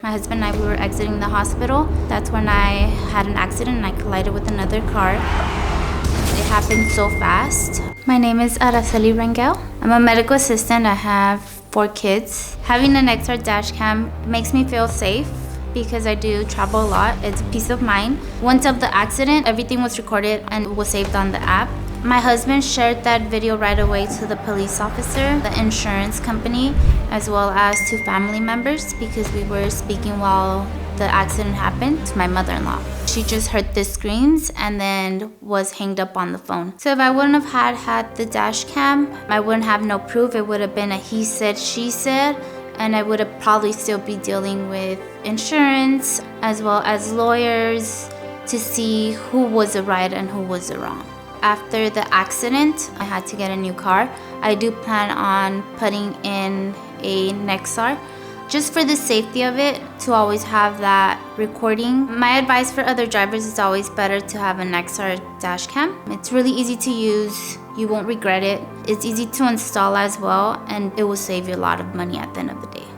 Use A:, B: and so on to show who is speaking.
A: My husband and I, we were exiting the hospital. That's when I had an accident and I collided with another car. It happened so fast. My name is Araceli Rengel. I'm a medical assistant. I have 4 kids. Having a Nexar dash cam makes me feel safe because I do travel a lot. It's peace of mind. Once of the accident, everything was recorded and was saved on the app. My husband shared that video right away to the police officer, the insurance company, as well as to family members because we were speaking while the accident happened to my mother-in-law. She just heard the screams and then was hanged up on the phone. So if I wouldn't have had the dash cam, I wouldn't have no proof. It would have been a he said, she said, and I would have probably still be dealing with insurance as well as lawyers to see who was the right and who was the wrong. After the accident, I had to get a new car. I do plan on putting in a Nexar just for the safety of it, to always have that recording. My advice for other drivers is always better to have a Nexar dash cam. It's really easy to use. You won't regret it. It's easy to install as well, and it will save you a lot of money at the end of the day.